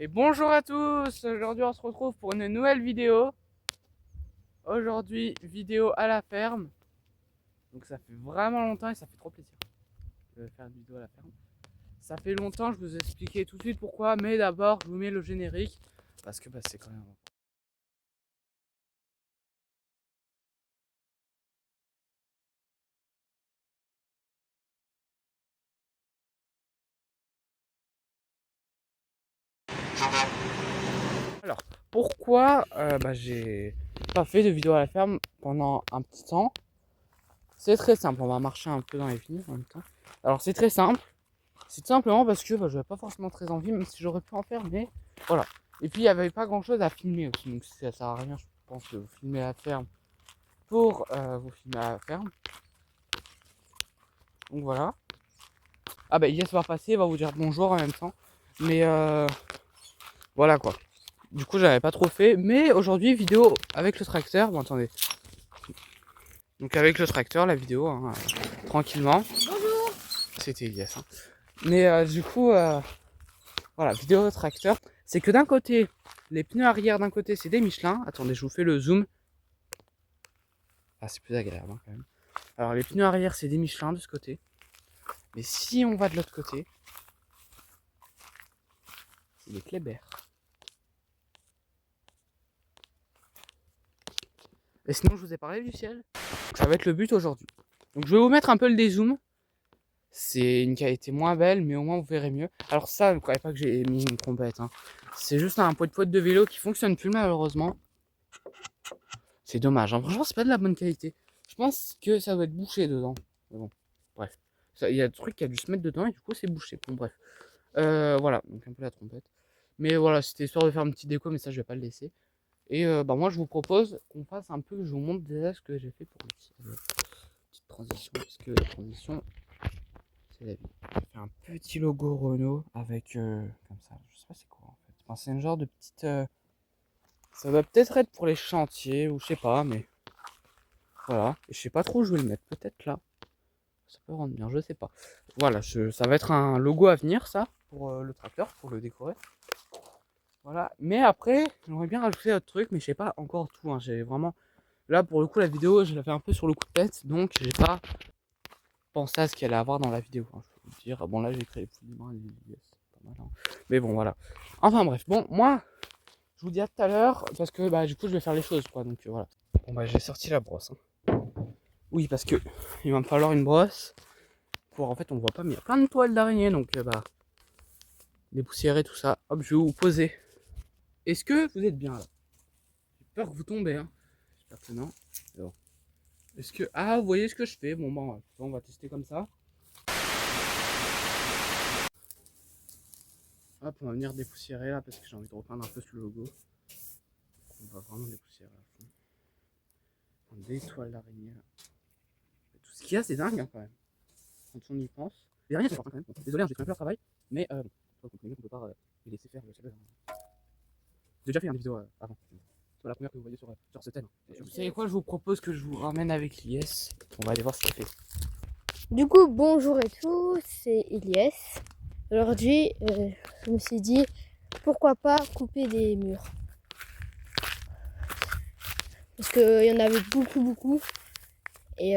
Et bonjour à tous, aujourd'hui on se retrouve pour une nouvelle vidéo. Aujourd'hui vidéo à la ferme. Donc ça fait vraiment longtemps et ça fait trop plaisir de faire une vidéo à la ferme. Ça fait longtemps, je vous ai expliqué tout de suite pourquoi, mais d'abord je vous mets le générique parce que c'est quand même... Alors, pourquoi j'ai pas fait de vidéo à la ferme pendant un petit temps? C'est très simple, on va marcher un peu dans les vignes en même temps. Alors c'est très simple, c'est tout simplement parce que j'avais pas forcément très envie, même si j'aurais pu en faire, mais voilà. Et puis il n'y avait pas grand chose à filmer aussi, donc ça sert à rien, je pense, de vous filmer à la ferme pour vous filmer à la ferme. Donc voilà. Ah bah Yes va passer, il va vous dire bonjour en même temps. Mais voilà quoi. Du coup j'avais pas trop fait, mais aujourd'hui vidéo avec le tracteur. Bon attendez. Donc avec le tracteur la vidéo, hein, tranquillement. Bonjour. C'était Yes. Hein. Mais du coup voilà, vidéo tracteur. C'est que d'un côté, les pneus arrière d'un côté c'est des Michelin. Attendez, je vous fais le zoom. Ah c'est plus agréable hein, quand même. Alors les pneus arrière c'est des Michelin de ce côté. Mais si on va de l'autre côté, c'est des Kléber. Et sinon, je vous ai parlé du ciel. Ça va être le but aujourd'hui. Donc, je vais vous mettre un peu le dézoom. C'est une qualité moins belle, mais au moins vous verrez mieux. Alors ça, ne croyez pas que j'ai mis une trompette. Hein. C'est juste un pote de vélo qui fonctionne plus malheureusement. C'est dommage. Hein. Franchement, c'est pas de la bonne qualité. Je pense que ça doit être bouché dedans. Mais bon, bref. Il y a des trucs qui a dû se mettre dedans et du coup c'est bouché. Bon bref. Voilà, donc un peu la trompette. Mais voilà, c'était histoire de faire une petite déco, mais ça je vais pas le laisser. Et moi je vous propose qu'on fasse un peu, je vous montre déjà ce que j'ai fait pour le ciel. Petite transition, parce que la transition, c'est la vie. J'ai fait un petit logo Renault avec, comme ça, je sais pas c'est quoi en fait. Enfin, c'est un genre de petite... ça va peut-être être pour les chantiers, ou je sais pas, mais voilà. Et je sais pas trop où je vais le mettre, peut-être là. Ça peut rendre bien, je sais pas. Voilà, ça va être un logo à venir, ça, pour le tracteur, pour le décorer. Voilà, mais après, j'aimerais bien rajouter autre truc, mais je sais pas encore tout. Hein. J'ai vraiment... Là, pour le coup, la vidéo, je l'ai fait un peu sur le coup de tête, donc j'ai pas pensé à ce qu'il allait avoir dans la vidéo. Hein, je peux vous dire, bon, là, j'ai créé les poules des mains, yes, pas mal. Hein. Mais bon, voilà. Enfin, bref, bon, moi, je vous dis à tout à l'heure, parce que du coup, je vais faire les choses, quoi, donc voilà. Bon, j'ai sorti la brosse. Hein. Oui, parce que il va me falloir une brosse pour, en fait, on voit pas, mais il y a plein de toiles d'araignée, donc dépoussiérer tout ça. Hop, je vais vous poser. Est-ce que vous êtes bien là? J'ai peur que vous tombez, hein. J'espère que non. Bon. Est-ce que... Ah, vous voyez ce que je fais? Bon, on va tester comme ça. Hop, on va venir dépoussiérer là parce que j'ai envie de repeindre un peu ce logo. On va vraiment dépoussiérer à fond. On des toiles d'araignée là. Tout ce qu'il y a, c'est dingue hein, quand même. Quand on y pense. Les araignées, c'est fort quand même. Bon, désolé, j'ai fait un peu leur travail. Mais vous comprenez qu'on peut pas les laisser faire. J'ai déjà fait une vidéo avant. C'est la première que vous voyez sur ce thème. Vous savez quoi, je vous propose que je vous ramène avec Lies. On va aller voir ce qu'il fait. Du coup, bonjour et tout, c'est Elias. Aujourd'hui, je me suis dit, pourquoi pas couper des murs? Parce qu'il y en avait beaucoup. Et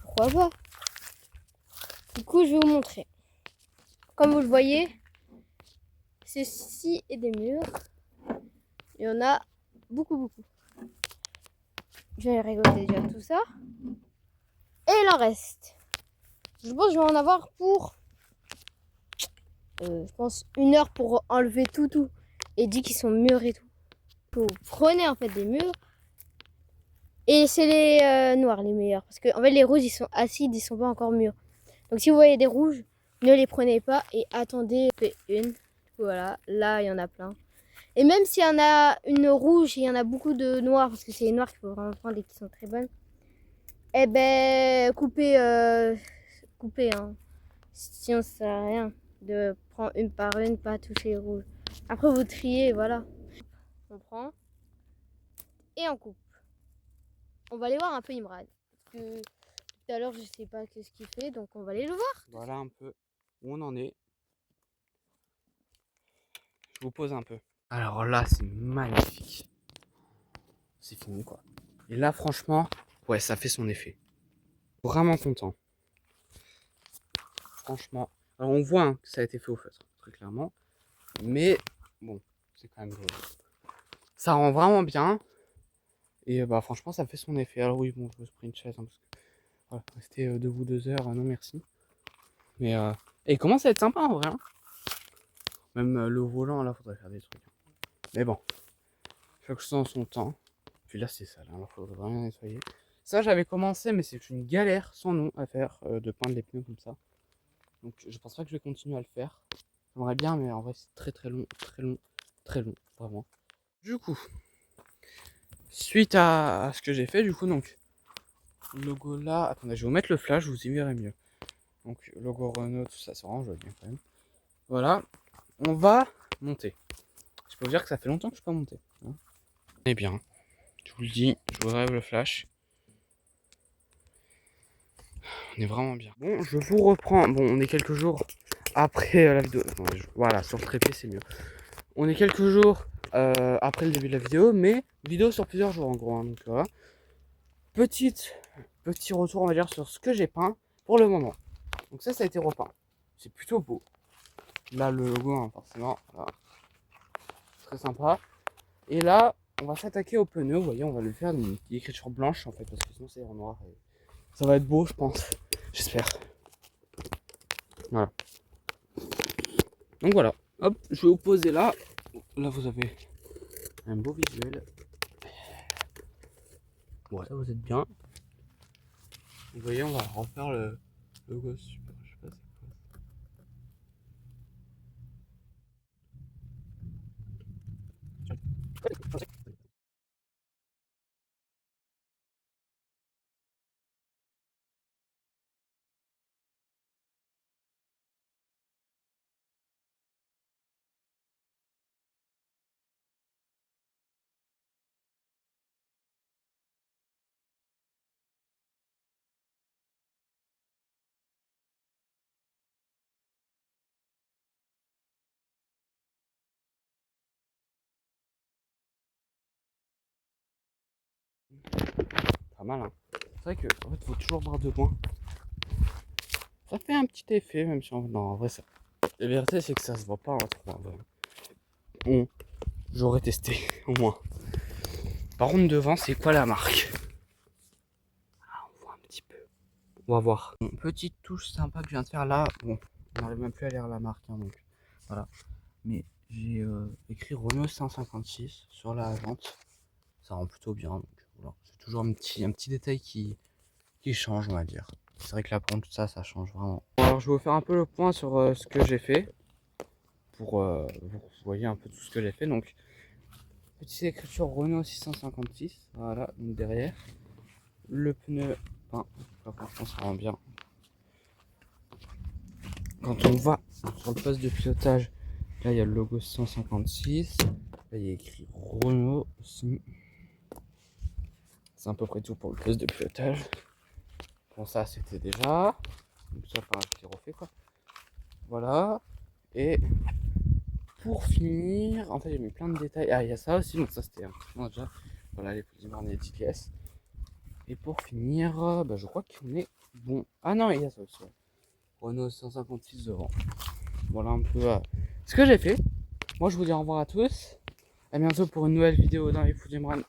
pourquoi pas? Du coup, je vais vous montrer. Comme vous le voyez, ceci est des murs. Il y en a beaucoup. Je vais récolter déjà tout ça. Et il en reste. Je pense que je vais en avoir pour, je pense, 1 heure pour enlever tout. Et dit qu'ils sont mûrs et tout. Vous prenez en fait des murs. Et c'est les noirs les meilleurs. Parce que en fait, les rouges, ils sont acides, ils sont pas encore mûrs. Donc si vous voyez des rouges, ne les prenez pas et attendez une. Voilà, là, il y en a plein. Et même s'il y en a une rouge, il y en a beaucoup de noirs, parce que c'est les noirs qu'il faut vraiment prendre et qui sont très bonnes. Eh ben, coupez, hein. Sinon, ça sert à rien de prendre une par une, pas toucher les rouges. Après, vous triez, voilà. On prend et on coupe. On va aller voir un peu Imran. Parce que tout à l'heure, je sais pas qu'est-ce qu'il fait, donc on va aller le voir. Voilà un peu où on en est. Je vous pose un peu. Alors là, c'est magnifique. C'est fini, quoi. Et là, franchement, ouais, ça fait son effet. Vraiment content. Franchement. Alors, on voit hein, que ça a été fait au feutre, très clairement. Mais, bon, c'est quand même... ça rend vraiment bien. Et bah, franchement, ça fait son effet. Alors oui, bon, je me suis pris une chaise. Hein, parce que, voilà, rester debout 2 heures, non merci. Mais, et il commence à être sympa, en vrai. Hein. Même le volant, là, faudrait faire des trucs. Hein. Mais bon, chaque chose en son temps. Puis là, c'est sale, hein, il faudrait vraiment nettoyer. Ça, j'avais commencé, mais c'est une galère sans nom à faire, de peindre les pneus comme ça. Donc, je pense pas que je vais continuer à le faire. J'aimerais bien, mais en vrai, c'est très très long, très long, très long, vraiment. Du coup, suite à ce que j'ai fait, du coup, donc, le logo là, attendez, je vais vous mettre le flash, vous y verrez mieux. Donc, logo Renault, tout ça, c'est vraiment joli quand même. Voilà, on va monter. Je peux vous dire que ça fait longtemps que je suis pas monté. Hein. Eh bien, je vous le dis, je vous rêve le flash. On est vraiment bien. Bon, je vous reprends. Bon, on est quelques jours après la vidéo. Attendez, voilà, sur le trépied, c'est mieux. On est quelques jours après le début de la vidéo, mais vidéo sur plusieurs jours en gros. Hein, donc voilà. Petit retour, on va dire, sur ce que j'ai peint pour le moment. Donc ça a été repeint. C'est plutôt beau. Là, le logo, hein, forcément, voilà. Très sympa. Et là, on va s'attaquer au pneu. Vous voyez, on va lui faire une écriture blanche en fait, parce que sinon c'est en noir. Et ça va être beau, je pense. J'espère. Voilà. Donc voilà. Hop, je vais vous poser là. Là, vous avez un beau visuel. Ouais, vous êtes bien. Vous voyez, on va refaire le logo super. Je sais pas c'est quoi. Pas mal, hein. C'est vrai que en fait, faut toujours voir de loin. Ça fait un petit effet, même si on... non, en vrai, ça. La vérité, c'est que ça se voit pas trop. En vrai. Bon, j'aurais testé, au moins. Par contre, devant, c'est quoi la marque? Ah, on voit un petit peu. On va voir. Bon, petite touche sympa que je viens de faire là. Bon, on n'arrive même plus à lire la marque, hein, donc voilà. Mais j'ai écrit Renault 156 sur la jante. Ça rend plutôt bien. Donc, voilà. C'est toujours un petit détail qui change, on va dire. C'est vrai que là, pour tout ça, ça change vraiment. Alors, je vais vous faire un peu le point sur ce que j'ai fait. Pour vous voyez un peu tout ce que j'ai fait. Donc, petite écriture Renault 656. Voilà, donc derrière. Le pneu peint. Là, franchement, ça rend bien. Quand on va sur le poste de pilotage, là, il y a le logo 156. Là, il y a écrit Renault aussi. C'est à peu près tout pour le poste de pilotage. Bon, ça, c'était déjà. Donc, ça, enfin, je refait quoi. Voilà. Et pour finir, en fait, j'ai mis plein de détails. Ah, il y a ça aussi, donc ça, c'était un petit peu déjà. Voilà, les petits bornes et les pièces. Et pour finir, bah, je crois qu'on est bon. Ah non, il y a ça aussi. Ouais. Renault 156 devant. Voilà un peu ce que j'ai fait. Moi, je vous dis au revoir à tous. À bientôt pour une nouvelle vidéo dans les Fujimran.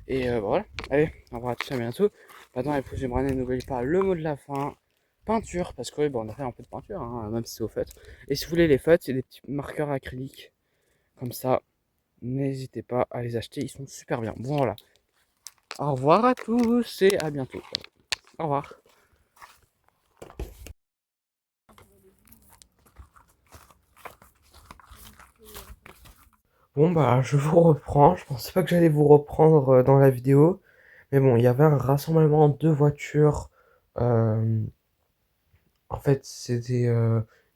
Et voilà. Allez, au revoir à tous, à bientôt. Dans les Fujimran, n'oubliez pas le mot de la fin. Peinture, parce que oui, bon, on a fait un peu de peinture, hein, même si c'est au fait. Et si vous voulez les feutres, c'est des petits marqueurs acryliques. Comme ça, n'hésitez pas à les acheter, ils sont super bien. Bon, voilà. Au revoir à tous et à bientôt. Au revoir. Bon bah je vous reprends, je pensais pas que j'allais vous reprendre dans la vidéo, mais bon il y avait un rassemblement de voitures, euh, en fait c'est des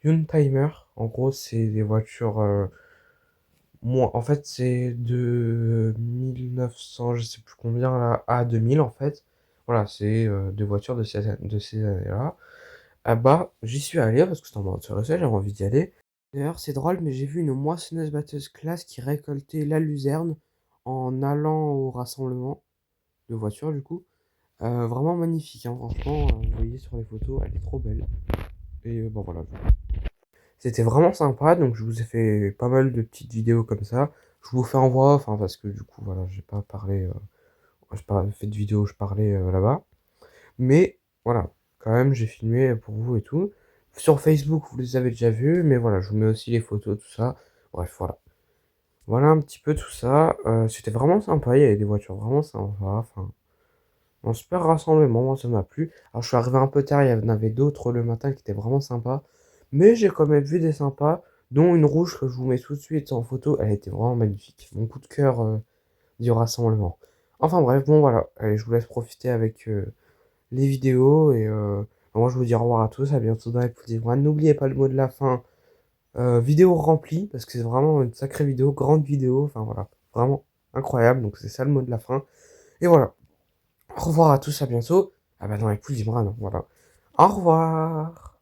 Youngtimer, en gros c'est des voitures, en fait c'est de 1900 je sais plus combien là, à 2000 en fait, voilà c'est des voitures de ces années-là. Ah bah j'y suis allé parce que c'était en mode intéressé, j'avais envie d'y aller. D'ailleurs, c'est drôle, mais j'ai vu une moissonneuse-batteuse classe qui récoltait la luzerne en allant au rassemblement de voitures, du coup. Vraiment magnifique, hein, franchement, vous voyez sur les photos, elle est trop belle. Et bon voilà. C'était vraiment sympa, donc je vous ai fait pas mal de petites vidéos comme ça. Je vous fais en voix off, hein, parce que du coup, voilà, j'ai pas parlé, j'ai pas fait de vidéo où je parlais là-bas. Mais voilà, quand même, j'ai filmé pour vous et tout. Sur Facebook, vous les avez déjà vus, mais voilà, je vous mets aussi les photos, tout ça. Bref, voilà. Voilà un petit peu tout ça. C'était vraiment sympa, il y avait des voitures vraiment sympas. Enfin, un super rassemblement, moi ça m'a plu. Alors je suis arrivé un peu tard, il y en avait d'autres le matin qui étaient vraiment sympas. Mais j'ai quand même vu des sympas, dont une rouge que je vous mets tout de suite en photo. Elle était vraiment magnifique. Mon coup de cœur du rassemblement. Enfin bref, bon voilà. Allez, je vous laisse profiter avec les vidéos. Et moi je vous dis au revoir à tous, à bientôt dans les petits bras. N'oubliez pas le mot de la fin. Vidéo remplie, parce que c'est vraiment une sacrée vidéo, grande vidéo. Enfin voilà, vraiment incroyable. Donc c'est ça le mot de la fin. Et voilà. Au revoir à tous, à bientôt. Ah bah non, avec Poulidimran, non, voilà. Au revoir.